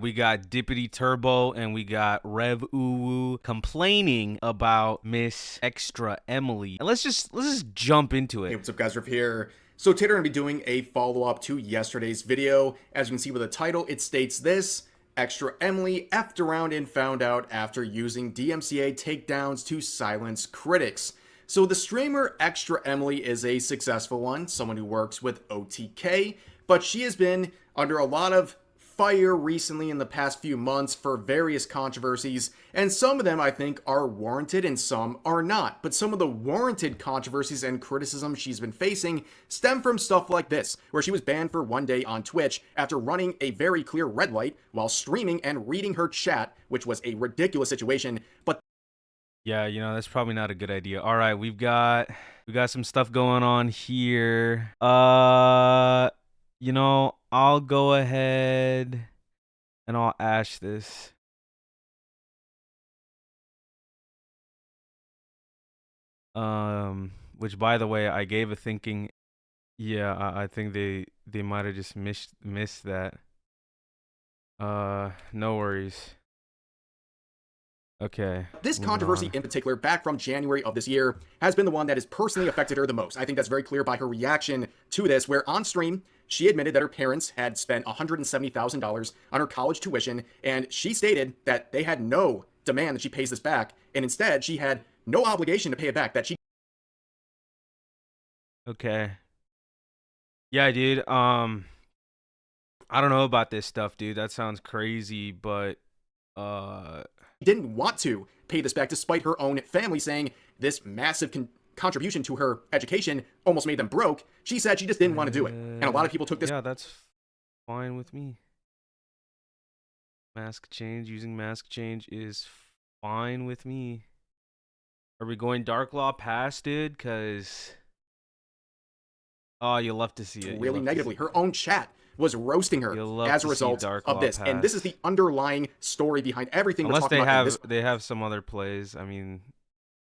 We got Dipity Turbo and we got revuwu complaining about Miss Extra Emily. And let's just jump into Hey, it. what's up guys, Riff here. So today we're going to be doing a follow-up to yesterday's video. As you can see with the title, it states this: Extra Emily effed around and found out after using DMCA takedowns to silence critics. So the streamer Extra Emily is a successful one, someone who works with OTK, but she has been under a lot of fire recently in the past few months for various controversies, and some of them I think are warranted and some are not. But some of the warranted controversies and criticism she's been facing stem from stuff like this, where she was banned for one day on Twitch after running a very clear red light while streaming and reading her chat, which was a ridiculous situation. But Yeah, that's probably not a good idea. All right, we got some stuff going on here. I'll go ahead and I'll ash this. Which by the way, I gave a thinking. Yeah, I think they might have just missed that. No worries. Okay. this controversy in particular, back from January of this year, has been the one that has personally affected her the most. I think that's very clear by her reaction to this, where on stream, she admitted that her parents had spent $170,000 on her college tuition, and she stated that they had no demand that she pays this back, and instead she had no obligation to pay it back, that she... Okay. Yeah, dude. I don't know about this stuff, dude. That sounds crazy, but didn't want to pay this back despite her own family saying this massive contribution to her education almost made them broke. She said she just didn't want to do it. And a lot of people took this... Yeah, that's fine with me. Using mask change is fine with me. Are we going Dark Law past, dude? Cause you'll love to see it. Really negatively. Her own chat was roasting her as a result of this. And this is the underlying story behind everything we're talking about. Unless they have some other plays. I mean,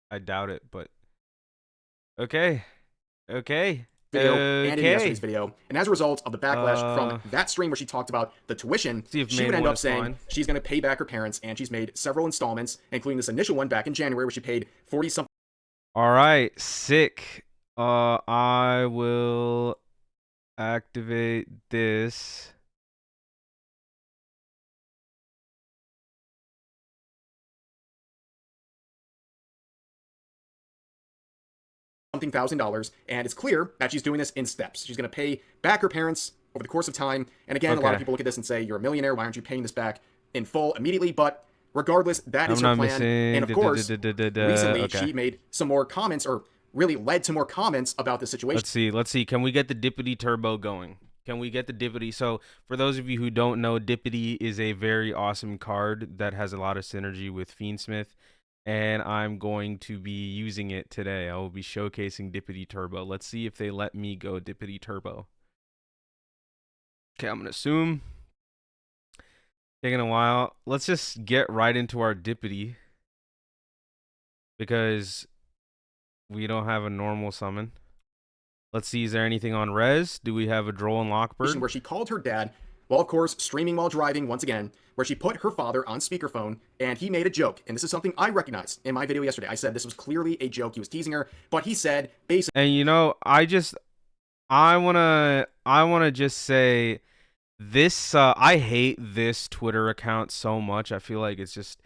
I doubt it, but okay. Video and in yesterday's video. And as a result of the backlash from that stream where she talked about the tuition, she would end up saying she's going to pay back her parents, and she's made several installments, including this initial one back in January where she paid 40-something. All right, sick. I will activate this. $1,000, and it's clear that she's doing this in steps. She's going to pay back her parents over the course of time. And again, a lot of people look at this and say, you're a millionaire, why aren't you paying this back in full immediately? But regardless, that is her plan. And of course, recently she made some more comments, or really led to more comments about the situation. Let's see. Can we get the Dipity Turbo going? Can we get the Dipity? So for those of you who don't know, Dipity is a very awesome card that has a lot of synergy with Fiendsmith, and I'm going to be using it today. I will be showcasing Dipity Turbo. Let's see if they let me go Dipity Turbo. Okay, I'm gonna assume. Taking a while. Let's just get right into our Dipity, because we don't have a normal summon. Let's see, is there anything on res? Do we have a Droll and Lockbird? Where she called her dad, well, of course, streaming while driving once again, where she put her father on speakerphone, and he made a joke. And this is something I recognized in my video yesterday. I said this was clearly a joke. He was teasing her, but he said basically... And I wanna just say this, I hate this Twitter account so much. I feel like it's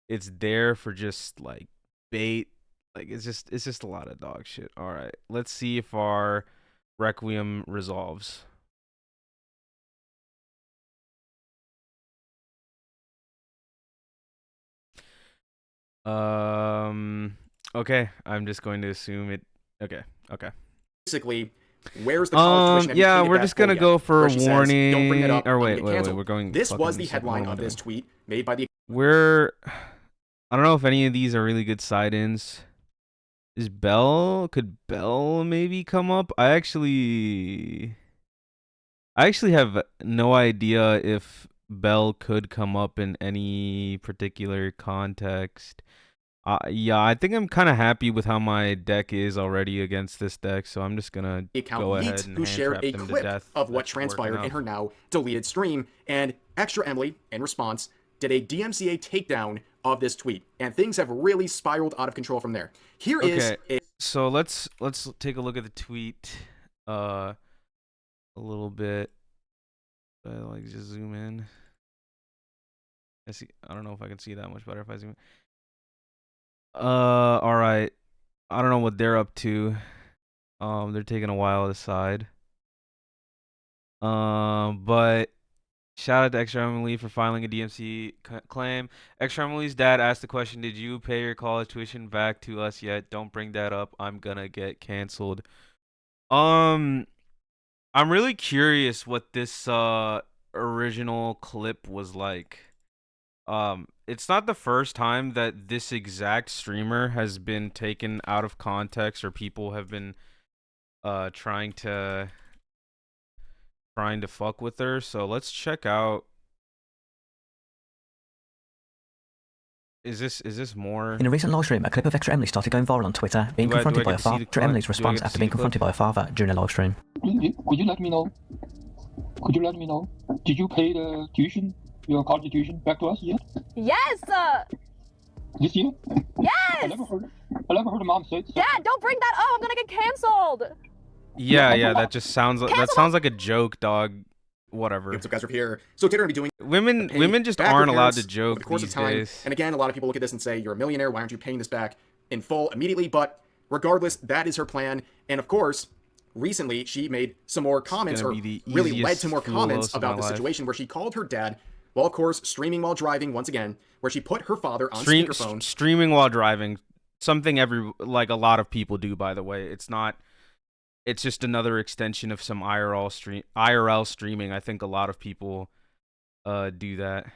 there for just like bait. Like it's just a lot of dog shit. All right, let's see if our Requiem resolves. Okay, I'm just going to assume it. Okay. Basically, where's the college tuition? Yeah, we're just gonna go for a warning. Don't bring that up. Or wait, we're going. This was the headline of this tweet made by the... I don't know if any of these are really good side-ins. Could Bell maybe come up? I actually have no idea if Bell could come up in any particular context. Yeah, I think I'm kind of happy with how my deck is already against this deck, so I'm just gonna account go Yeet, ahead and who hand shared trap a them to clip death. of That what should work transpired in enough. her now deleted stream, and Extra Emily, in response, did a DMCA takedown of this tweet, and things have really spiraled out of control from there. Here is Okay, so let's take a look at the tweet a little bit. Like just zoom in. I don't know if I can see that much better if I zoom in. All right. I don't know what they're up to. They're taking a while to decide. But shout out to Extra Emily for filing a DMC claim. Extra Emily's dad asked the question, "Did you pay your college tuition back to us yet? Don't bring that up. I'm gonna get canceled." Um, I'm really curious what this original clip was like. It's not the first time that this exact streamer has been taken out of context, or people have been trying to fuck with her. So let's check out. Is this more? In a recent live stream, a clip of Extra Emily started going viral on Twitter, being confronted by her father. Extra Emily's response after being confronted by her father during a live stream. Could you let me know? Could you let me know? Did you pay the tuition, your college tuition, back to us yet? Yes! This year? Yes! I never heard a mom say it. So. Dad, don't bring that up! I'm gonna get canceled! Yeah, that just sounds like like a joke, dog. Whatever. so guys are here. So Tater gonna be doing women just aren't allowed to joke over the course these of time. days. And again, a lot of people look at this and say, "You're a millionaire. Why aren't you paying this back in full immediately?" But regardless, that is her plan. And of course, recently she made some more comments, or really led to more comments about the situation where she called her dad, while of course streaming while driving once again, where she put her father on speakerphone. Streaming while driving, something a lot of people do, by the way. It's just another extension of some IRL streaming. I think a lot of people do that.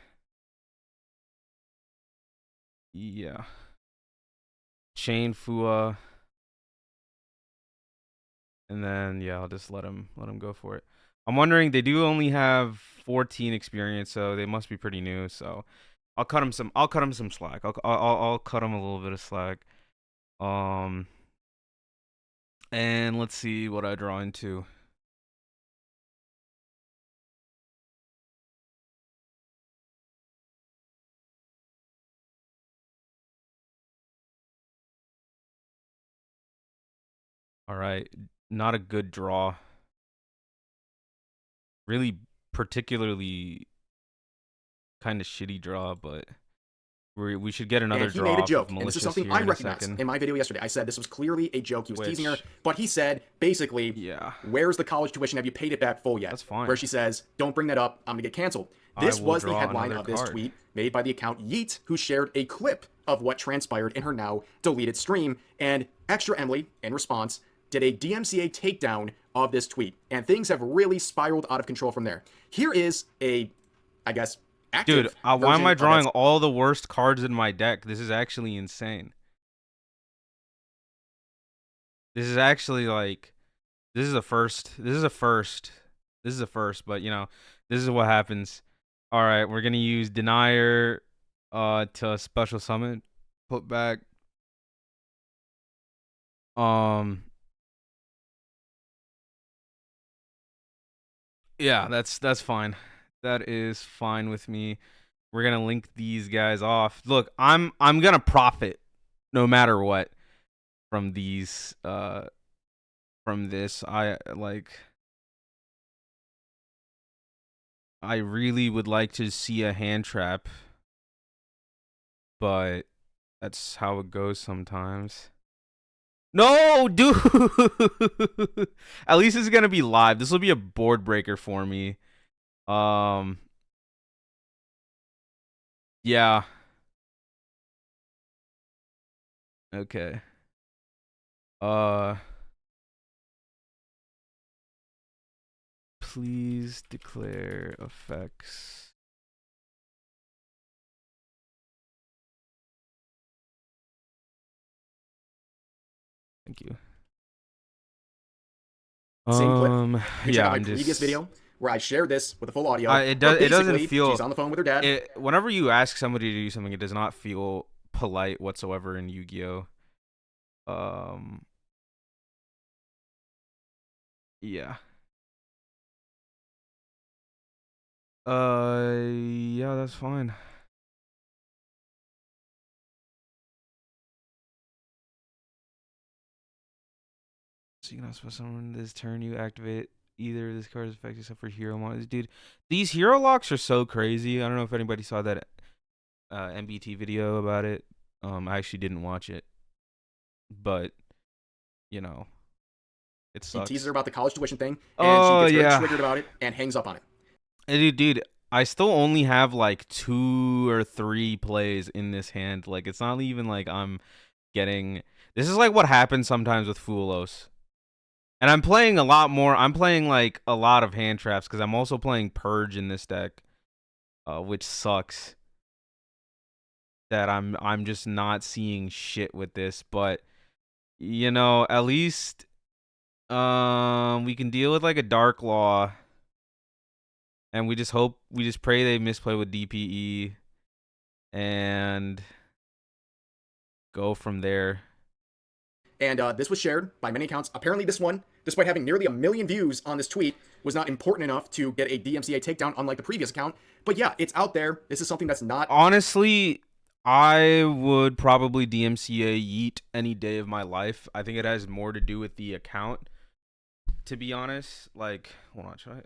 Yeah. Chain Fua. And then yeah, I'll just let him go for it. I'm wondering, they do only have 14 experience, so they must be pretty new. So I'll cut him some slack. I'll cut him a little bit of slack. And let's see what I draw into. All right, not a good draw. Really particularly kind of shitty draw, but we should get another draw. And he made a joke, and this is something I recognized in my video yesterday. I said this was clearly a joke. He was teasing her, but he said, basically, yeah, where's the college tuition? Have you paid it back full yet? That's fine. Where she says, don't bring that up, I'm gonna get canceled. This was the headline of this tweet made by the account Yeet, who shared a clip of what transpired in her now deleted stream, and Extra Emily, in response, did a DMCA takedown of this tweet, and things have really spiraled out of control from there. Here is a, I guess, dude, why am I drawing all the worst cards in my deck? This is actually insane. This is actually like, this is a first. This is a first. But you know, this is what happens. All right, we're gonna use Denier to special summon, put back. Yeah, that's fine. That is fine with me. We're gonna link these guys off. Look, I'm gonna profit no matter what from these from this. I really would like to see a hand trap, but that's how it goes sometimes. No, dude. At least it's gonna be live. This will be a board breaker for me. Yeah. Okay. Please declare effects. Thank you. Same clip. Yeah, my previous video where I shared this with the full audio. It doesn't feel. She's on the phone with her dad. Whenever you ask somebody to do something, it does not feel polite whatsoever in Yu-Gi-Oh. Yeah. Yeah, that's fine. So you can also summon this turn. You activate either of this card's effects except for hero models. Dude, these hero locks are so crazy. I don't know if anybody saw that MBT video about it. I actually didn't watch it, but you know, it He sucks. teases her about the college tuition thing, and she gets very triggered about it and hangs up on it. Dude, I still only have like 2 or 3 plays in this hand. Like, it's not even like I'm getting. This is like what happens sometimes with Fulos. And I'm playing a lot more. I'm playing like a lot of hand traps because I'm also playing Purge in this deck, which sucks. That I'm just not seeing shit with this, but you know, at least we can deal with like a Dark Law, and we just pray they misplay with DPE, and go from there. And this was shared by many accounts. Apparently this one, despite having nearly 1 million views on this tweet, was not important enough to get a DMCA takedown, unlike the previous account. But yeah, it's out there. This is something that's not... Honestly, I would probably DMCA Yeet any day of my life. I think it has more to do with the account, to be honest. Like, hold on, should I...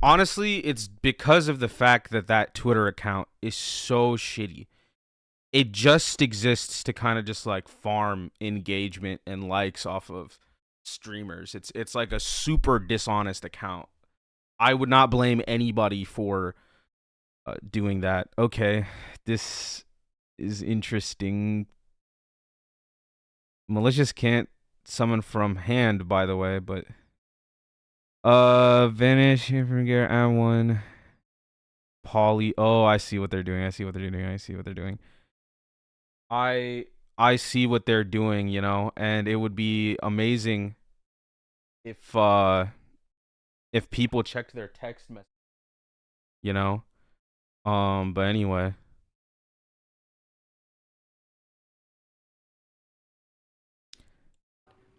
Honestly, it's because of the fact that that Twitter account is so shitty. It just exists to kind of just like farm engagement and likes off of streamers. It's like a super dishonest account. I would not blame anybody for doing that. Okay, this is interesting. Malicious can't summon from hand, by the way, but vanish here from gear, add 1 poly. Oh, I see what they're doing. I see what they're doing. I see what they're doing, you know, and it would be amazing if people checked their text message, you know. But anyway.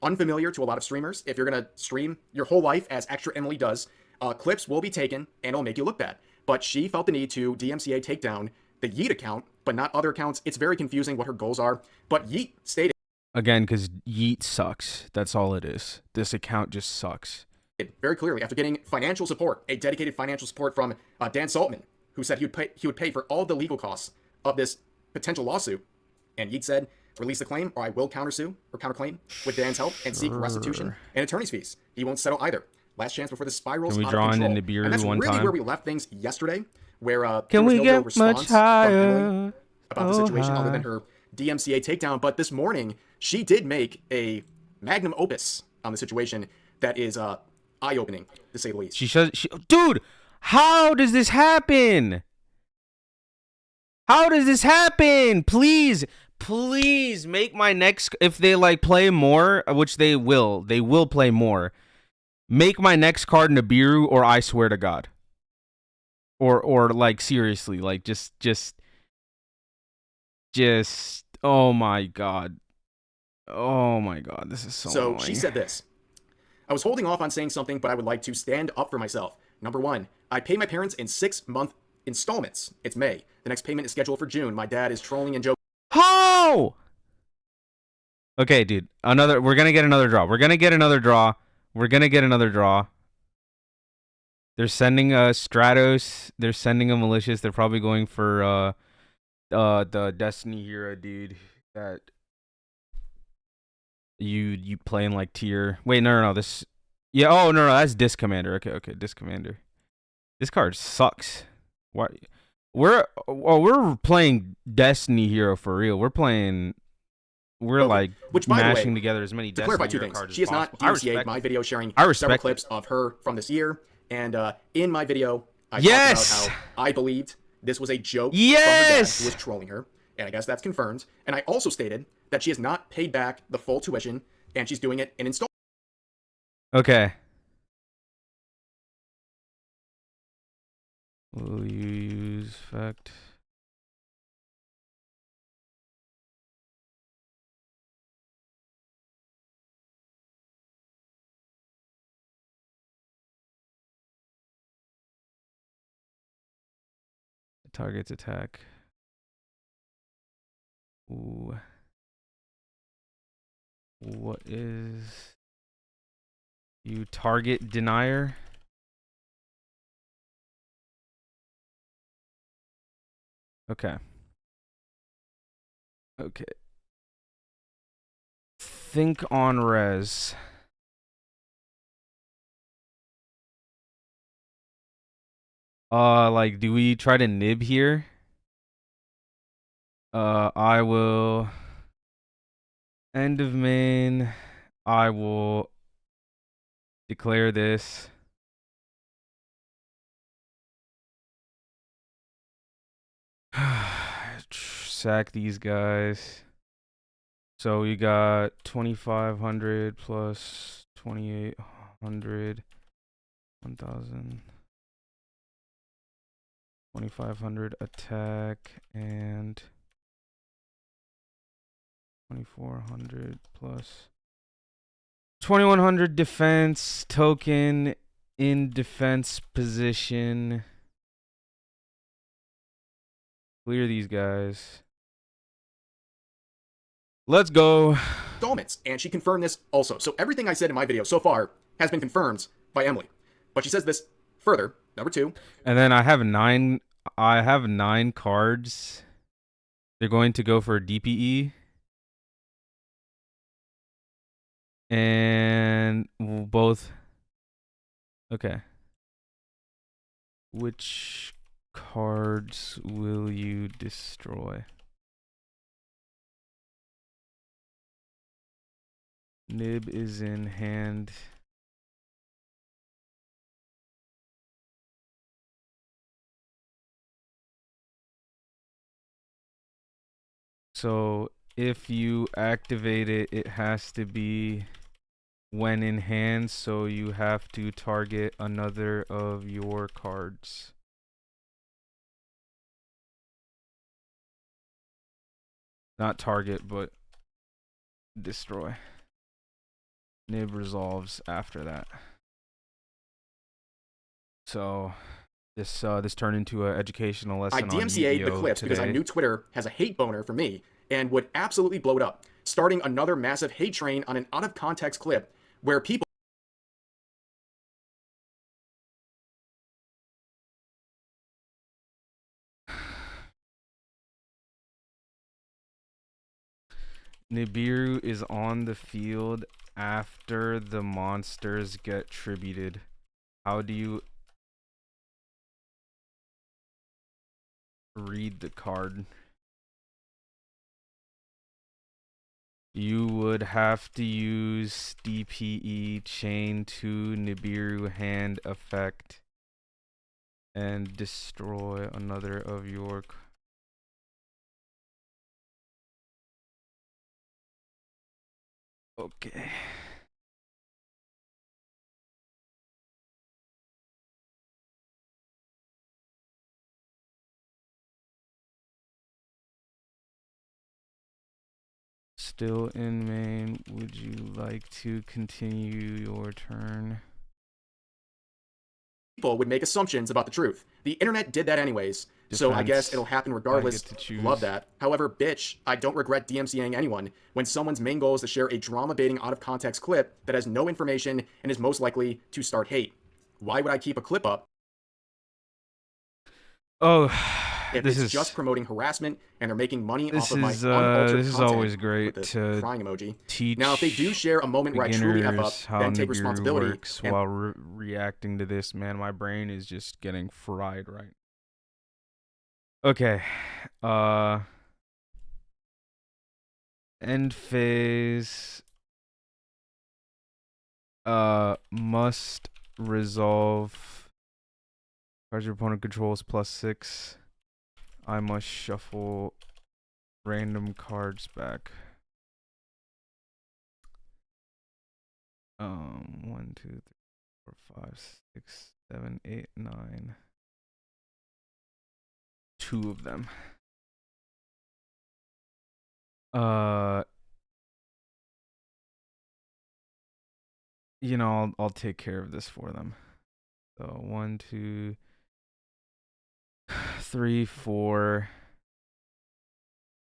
Unfamiliar to a lot of streamers. If you're going to stream your whole life as Extra Emily does, clips will be taken and it'll make you look bad. But she felt the need to DMCA take down the Yeet account, but not other accounts. It's very confusing what her goals are. But Yeet stated... Again, because Yeet sucks. That's all it is. This account just sucks. Very clearly, after getting financial support, a dedicated financial support from Dan Saltman, who said he would pay for all the legal costs of this potential lawsuit. And Yeet said, release the claim or I will countersue or counterclaim with Dan's help and seek restitution and attorney's fees. He won't settle either. Last chance before this spirals out of control. And that's really where we left things yesterday, where there was no real response from Emily about the situation other than her DMCA takedown. But this morning, she did make a magnum opus on the situation that is eye-opening, to say the least. Dude, how does this happen? How does this happen? Please make my next, if they like play more, which they will play more, make my next card Nibiru, or I swear to God. Or like seriously, like just oh my god. Oh my god, this is so annoying. She said this. I was holding off on saying something, but I would like to stand up for myself. Number 1, I pay my parents in 6-month installments. It's May. The next payment is scheduled for June. My dad is trolling and joking. How? Okay, dude. We're gonna get another draw. They're sending a Stratos. They're sending a Malicious. They're probably going for the Destiny hero, dude. That you play in like tier. Wait, no. This. Yeah. Oh no, that's Disc Commander. Okay, Disc Commander. This card sucks. Why? We're playing Destiny hero for real. We're like mashing together as many Destiny hero cards as possible. She has not DMCA'd my video sharing several clips of her from this year. And in my video, I talked about how I believed this was a joke from her dad who was trolling her. And I guess that's confirmed. And I also stated that she has not paid back the full tuition, and she's doing it in installments. Okay. Will you use effect? target's attack. Ooh. What is you target denier? Okay. Okay. Think on res. Like, do we try to nib here? I will end of main. I will declare this. Sack these guys. So we got 2,500 plus 2,800, 1,000, 2,500 attack and 2,400 plus 2,100 defense token in defense position. Clear these guys. Let's go. Installments, and she confirmed this also. So everything I said in my video so far has been confirmed by Emily. But she says this further, number 2. And then I have 9 cards. They're going to go for DPE. And both. Okay. Which cards will you destroy? Nib is in hand. So if you activate it, it has to be when in hand, so you have to target another of your cards. Not target, but destroy. Nib resolves after that. So this turned into an educational lesson. I DMCA'd the clips because I knew Twitter has a hate boner for me and would absolutely blow it up, starting another massive hate train on an out of context clip where people Nibiru is on the field after the monsters get tributed. How do you read the card? You would have to use DPE chain to Nibiru hand effect and destroy another of your. Okay. Still in main. Would you like to continue your turn? people would make assumptions about the truth. The internet did that anyways, so I guess it'll happen regardless. Love that. However, bitch, I don't regret DMCAing anyone when someone's main goal is to share a drama-baiting out-of-context clip that has no information and is most likely to start hate. Why would I keep a clip up if this it's is just promoting harassment and they're making money off of my unaltered content? This is always great with to crying emoji. teach. Now, if they do share a moment where I truly F up, how then take Nibiru responsibility. works while reacting to this, man, my brain is just getting fried right. Okay. End phase. Must resolve. Cards your opponent controls +6. I must shuffle random cards back. 1, 2, 3, 4, 5, 6, 7, 8, 9. 2 of them. You know, I'll take care of this for them. So 1, 2, 3, 4.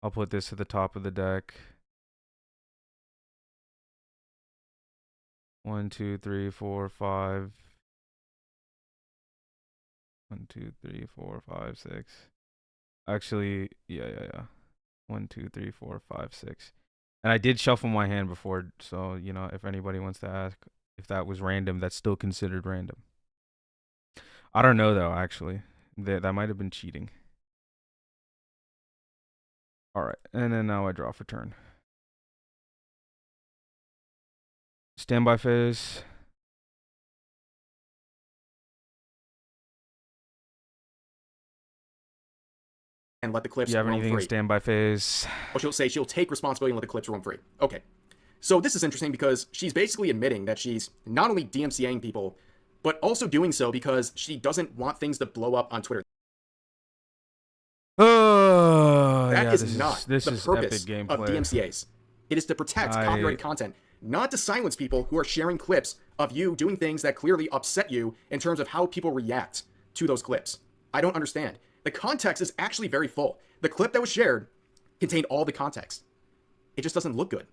I'll put this at the top of the deck. 1, 2, 3, 4, 5. 1, 2, 3, 4, 5, 6. Actually, yeah. 1, 2, 3, 4, 5, 6. And I did shuffle my hand before, so you know, if anybody wants to ask if that was random, that's still considered random. I don't know though, actually. That might have been cheating. Alright, and then now I draw for turn. Standby phase. And let the clips You have roam anything in free. standby phase? Well, she'll say she'll take responsibility and let the clips roam free. Okay. So this is interesting because she's basically admitting that she's not only DMCAing people, but also doing so because she doesn't want things to blow up on Twitter. Oh, That yeah, is not this the is purpose epic gameplay. of DMCAs. It is to protect copyrighted content, not to silence people who are sharing clips of you doing things that clearly upset you in terms of how people react to those clips. I don't understand. The context is actually very full. The clip that was shared contained all the context. It just doesn't look good.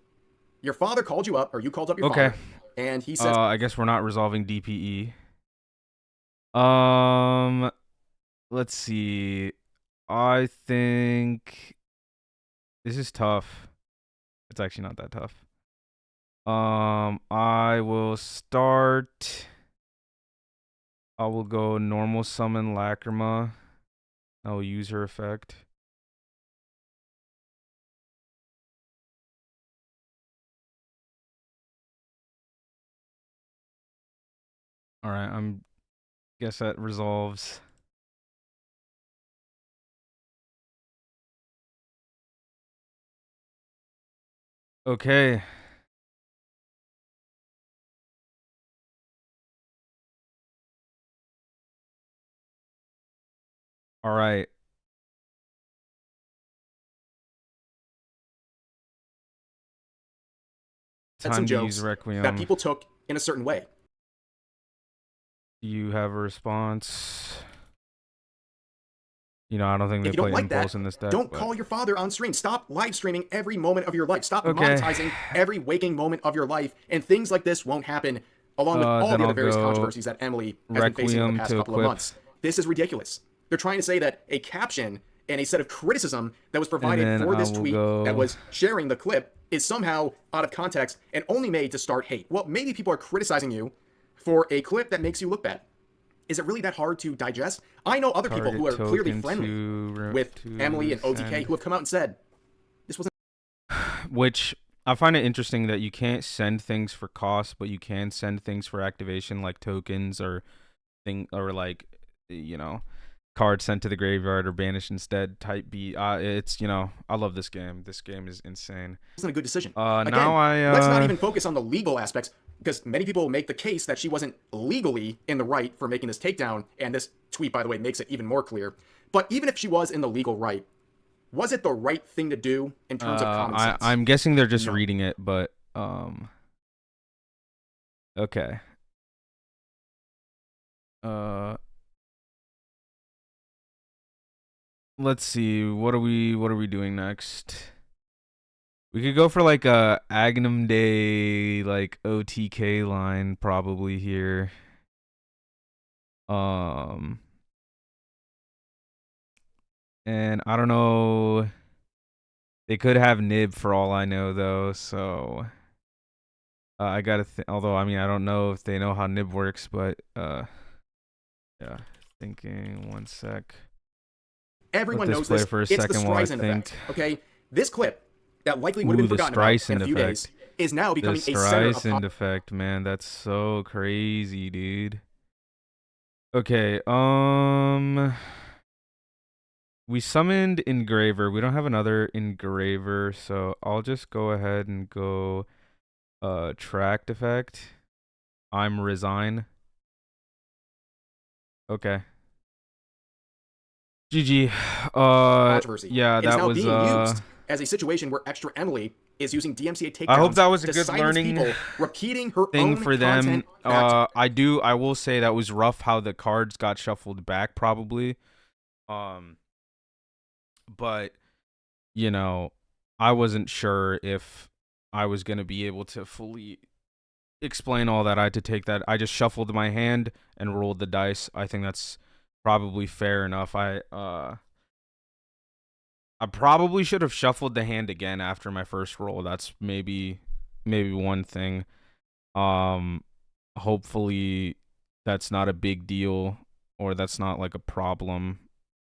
Your father called you up, or you called up your father, and he says, I guess we're not resolving DPE. Let's see. I think this is tough. It's actually not that tough. I will start. I will go normal summon Lacrima. I will use her effect. Alright, guess that resolves. Okay. Alright. said some jokes that people took in a certain way. You have a response. You know, I don't think they If you don't play like Impulse that, in this deck. don't call your father on stream. Stop live streaming every moment of your life. Stop monetizing every waking moment of your life. And things like this won't happen, along with all the other various controversies that Emily has been facing in the past couple of months. This is ridiculous. They're trying to say that a caption and a set of criticism that was provided for this tweet that was sharing the clip is somehow out of context and only made to start hate. Well, maybe people are criticizing you for a clip that makes you look bad. Is it really that hard to digest? I know other people who are clearly friendly with Emily and OTK who have come out and said this wasn't. Which I find it interesting that you can't send things for cost, but you can send things for activation, like tokens or like, you know, cards sent to the graveyard or banished instead type beat. It's, you know, I love this game. This game is insane. Wasn't a good decision. Again, let's not even focus on the legal aspects, because many people make the case that she wasn't legally in the right for making this takedown, and this tweet, by the way, makes it even more clear. But even if she was in the legal right, was it the right thing to do in terms of common sense? I'm guessing they're just reading it, but okay. Let's see. What are we doing next? We could go for like a Agnum Day like OTK line probably here. And I don't know. They could have Nib for all I know though, so I gotta although I mean I don't know if they know how Nib works, but yeah, thinking 1 sec. Everyone knows this. For a it's second the Streisand effect. Okay, this clip that likely would have been forgotten about in a few days is now becoming a center of Streisand effect, man. That's so crazy, dude. Okay, we summoned Engraver. We don't have another Engraver, so I'll just go ahead and go Tract effect. I'm Resign. Okay. GG. Controversy. Yeah, that was being used as a situation where Extra Emily is using DMCA takedowns. I hope that was a good learning people, repeating her thing own for them. I will say that was rough how the cards got shuffled back probably. but you know, I wasn't sure if I was gonna be able to fully explain all that. I had to take that. I just shuffled my hand and rolled the dice. I think that's probably fair enough. I probably should have shuffled the hand again after my first roll. That's maybe one thing. Hopefully that's not a big deal, or that's not like a problem.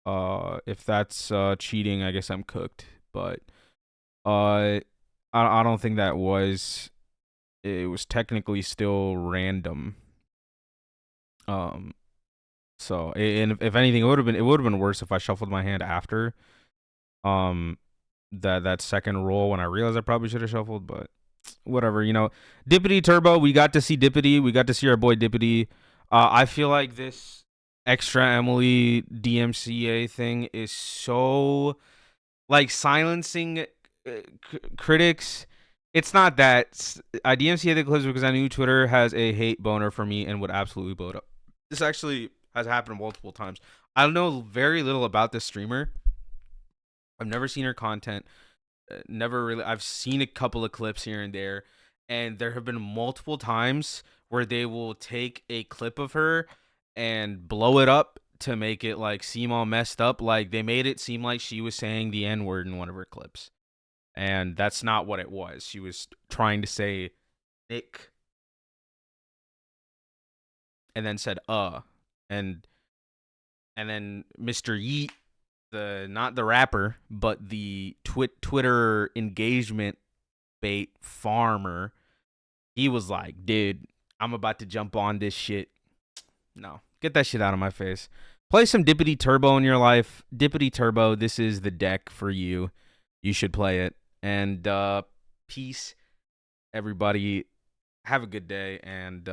If that's cheating, I guess I'm cooked. But I don't think that was. It was technically still random. So, and if anything, it would have been worse if I shuffled my hand after that second roll when I realized I probably should have shuffled, but whatever, Dipity Turbo, we got to see Dipity. We got to see our boy Dipity. I feel like this extra Emily DMCA thing is so like silencing critics. It's not that. I DMCA the clips because I knew Twitter has a hate boner for me and would absolutely blow it up. This actually has happened multiple times. I know very little about this streamer. I've never seen her content. Never really. I've seen a couple of clips here and there, and there have been multiple times where they will take a clip of her and blow it up to make it like seem all messed up. Like they made it seem like she was saying the N-word in one of her clips, and that's not what it was. She was trying to say Nick, and then said and then Mr. Yeet, not the rapper, but the Twitter engagement bait farmer, he was like, dude, I'm about to jump on this shit. No, get that shit out of my face. Play some Dipity Turbo in your life. Dipity Turbo, this is the deck for you. You should play it. And peace, everybody. Have a good day, and